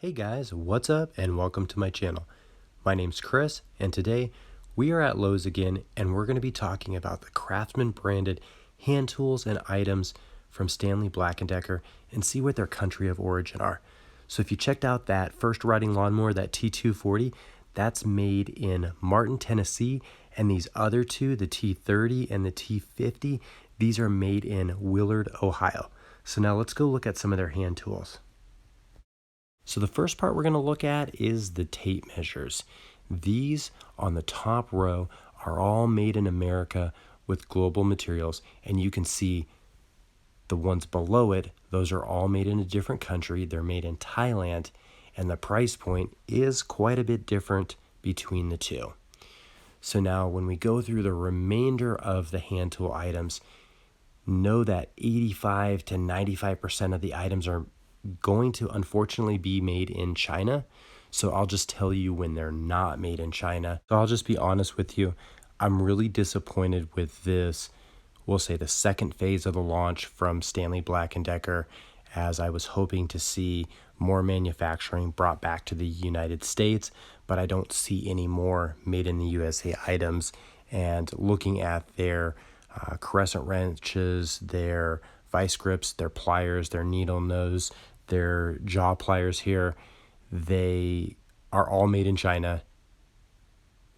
Hey guys, what's up and welcome to my channel. My name's Chris and today we are at Lowe's again and we're going to be talking about the Craftsman branded hand tools and items from Stanley Black & Decker and see what their country of origin are. So if you checked out that first riding lawnmower, that T240, that's made in Martin, Tennessee, and these other two, the T30 and the T50, these are made in Willard, Ohio. So now let's go look at some of their hand tools. So the first part we're going to look at is the tape measures. These on the top row are all made in America with global materials, and you can see the ones below it, those are all made in a different country. They're made in Thailand, and the price point is quite a bit different between the two. So now when we go through the remainder of the hand tool items, know that 85 to 95% of the items are going to unfortunately be made in China. So I'll just tell you when they're not made in China. So I'll just be honest with you. I'm really disappointed with this, we'll say the second phase of the launch from Stanley Black & Decker, as I was hoping to see more manufacturing brought back to the United States, but I don't see any more made in the USA items. And looking at their crescent wrenches, their vice grips, their pliers, their needle nose, their jaw pliers here, they are all made in China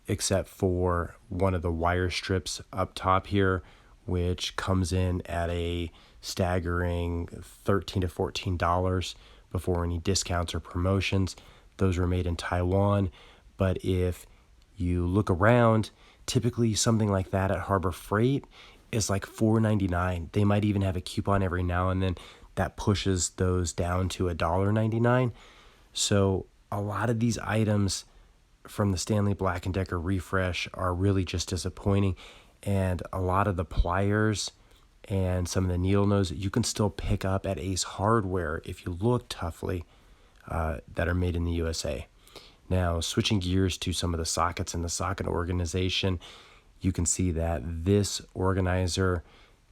except for one of the wire strips up top here, which comes in at a staggering $13 to $14 before any discounts or promotions. Those were made in Taiwan, but if you look around, typically something like that at Harbor Freight is like $4.99. They might even have a coupon every now and then that pushes those down to $1.99. So a lot of these items from the Stanley Black & Decker refresh are really just disappointing. And a lot of the pliers and some of the needle nose you can still pick up at Ace Hardware if you look toughly, that are made in the USA. Now, switching gears to some of the sockets in the socket organization, you can see that this organizer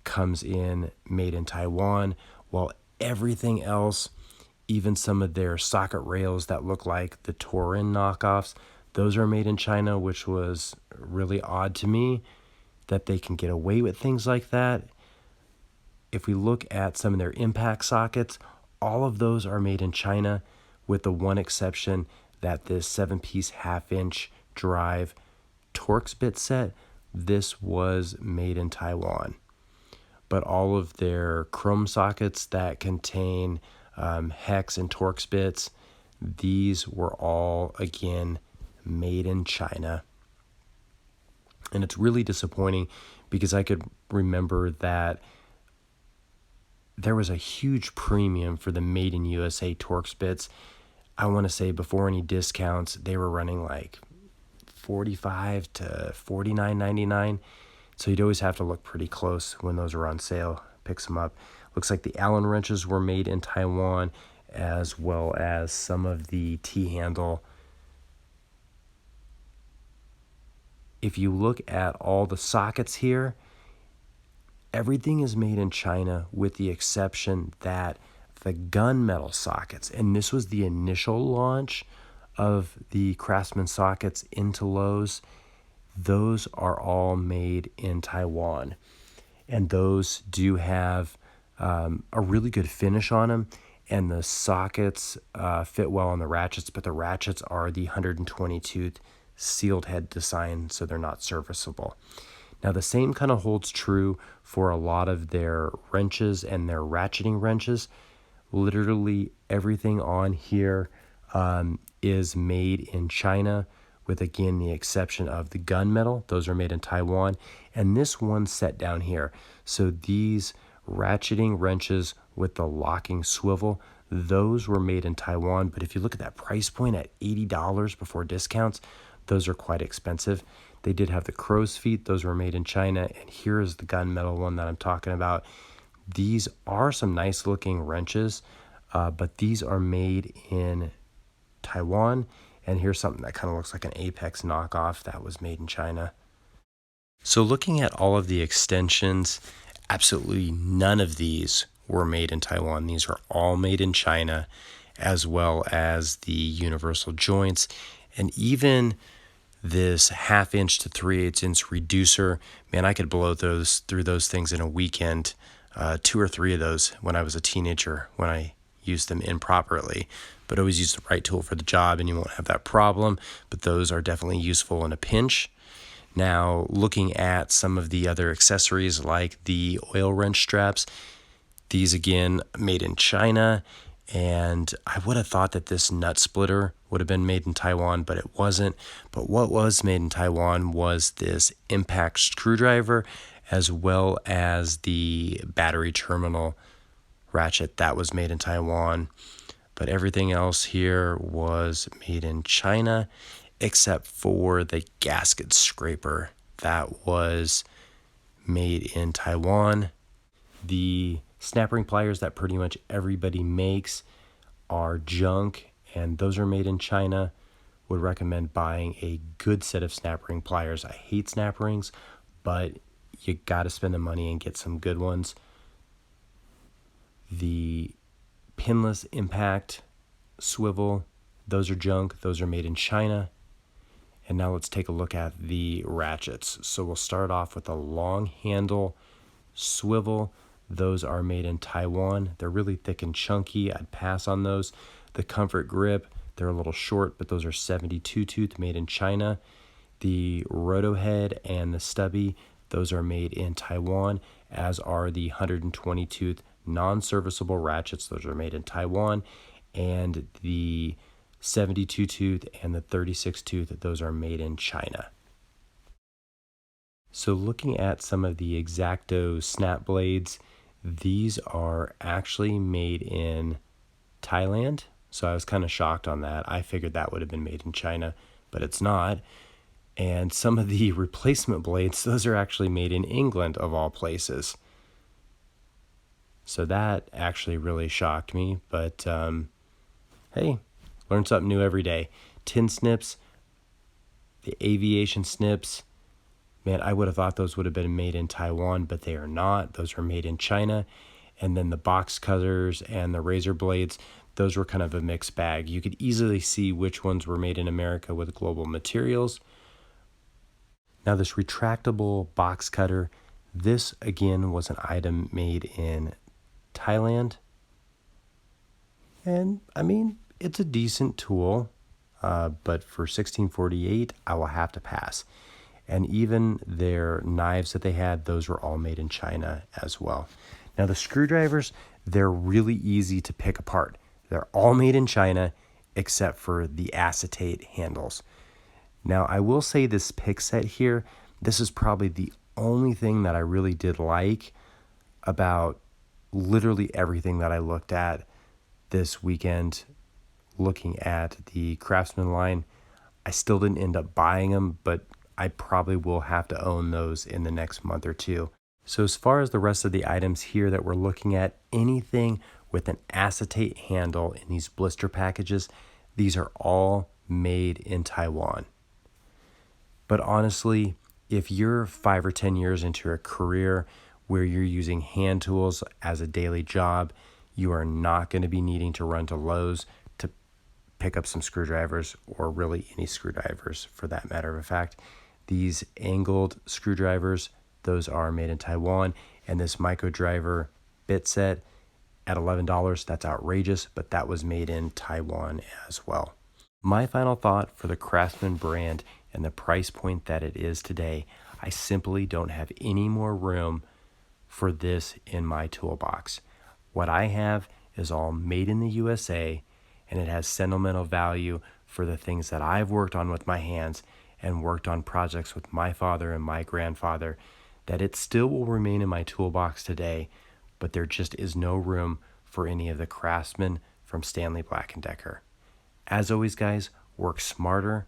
comes in made in Taiwan, while everything else, even some of their socket rails that look like the Torin knockoffs, those are made in China, which was really odd to me that they can get away with things like that. If we look at some of their impact sockets, all of those are made in China, with the one exception that this 7-piece half-inch drive Torx bit set, this was made in Taiwan. But all of their chrome sockets that contain hex and Torx bits, these were all, again, made in China. And it's really disappointing because I could remember that there was a huge premium for the made in USA Torx bits. I want to say before any discounts, they were running like $45 to $49.99. So you'd always have to look pretty close when those are on sale, picks them up. Looks like the Allen wrenches were made in Taiwan, as well as some of the T-handle. If you look at all the sockets here, everything is made in China with the exception that the gunmetal sockets, and this was the initial launch of the Craftsman sockets into Lowe's, those are all made in Taiwan. And those do have a really good finish on them, and the sockets fit well on the ratchets, but the ratchets are the 120-tooth sealed head design, so they're not serviceable. Now the same kind of holds true for a lot of their wrenches and their ratcheting wrenches. Literally everything on here is made in China, with again the exception of the gunmetal. Those are made in Taiwan, and this one set down here. So these ratcheting wrenches with the locking swivel, those were made in Taiwan, but if you look at that price point at $80 before discounts, those are quite expensive. They did have the crow's feet, those were made in China, and here is the gunmetal one that I'm talking about. These are some nice looking wrenches, but these are made in Taiwan. And here's something that kind of looks like an Apex knockoff that was made in China. So looking at all of the extensions, absolutely none of these were made in Taiwan. These are all made in China. as well as the universal joints, and even this 1/2 inch to 3/8 inch reducer. Man, I could blow through those things in a weekend. 2 or 3 of those when I was a teenager, when I used them improperly, but always use the right tool for the job and you won't have that problem. But those are definitely useful in a pinch. Now, looking at some of the other accessories like the oil wrench straps, these again made in China, and I would have thought that this nut splitter would have been made in Taiwan, but it wasn't. But what was made in Taiwan was this impact screwdriver, as well as the battery terminal ratchet that was made in Taiwan. But everything else here was made in China, except for the gasket scraper that was made in Taiwan. The snap ring pliers that pretty much everybody makes are junk, and those are made in China. Would recommend buying a good set of snap ring pliers. I hate snap rings, but you got to spend the money and get some good ones. The pinless impact swivel, those are junk. Those are made in China. And now let's take a look at the ratchets. So we'll start off with a long handle swivel. Those are made in Taiwan. They're really thick and chunky. I'd pass on those. The comfort grip, they're a little short, but those are 72 tooth made in China. The roto head and the stubby, those are made in Taiwan, as are the 120 tooth non-serviceable ratchets. Those are made in Taiwan. And the 72 tooth and the 36 tooth, those are made in China. So looking at some of the X-Acto snap blades, these are actually made in Thailand. So I was kind of shocked on that. I figured that would have been made in China, but it's not. And some of the replacement blades, those are actually made in England, of all places. So that actually really shocked me, but hey, learn something new every day. Tin snips, the aviation snips, man, I would have thought those would have been made in Taiwan, but they are not. Those are made in China. And then the box cutters and the razor blades, those were kind of a mixed bag. You could easily see which ones were made in America with global materials. Now this retractable box cutter, this again was an item made in Thailand. And I mean, it's a decent tool, but for 1648, I will have to pass. And even their knives that they had, those were all made in China as well. Now the screwdrivers, they're really easy to pick apart. They're all made in China except for the acetate handles. Now I will say this pick set here, this is probably the only thing that I really did like about literally everything that I looked at this weekend looking at the Craftsman line. I still didn't end up buying them, but I probably will have to own those in the next month or two. So as far as the rest of the items here that we're looking at, anything with an acetate handle in these blister packages, these are all made in Taiwan. But honestly, if you're 5 or 10 years into a career where you're using hand tools as a daily job, you are not going to be needing to run to Lowe's to pick up some screwdrivers, or really any screwdrivers for that matter of fact. These angled screwdrivers, those are made in Taiwan. And this micro driver bit set at $11, that's outrageous, but that was made in Taiwan as well. My final thought for the Craftsman brand and the price point that it is today, I simply don't have any more room for this in my toolbox. What I have is all made in the USA, and it has sentimental value for the things that I've worked on with my hands and worked on projects with my father and my grandfather, that it still will remain in my toolbox today, but there just is no room for any of the Craftsman from Stanley Black & Decker. As always, guys, work smarter,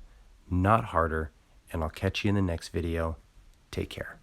not harder, and I'll catch you in the next video. Take care.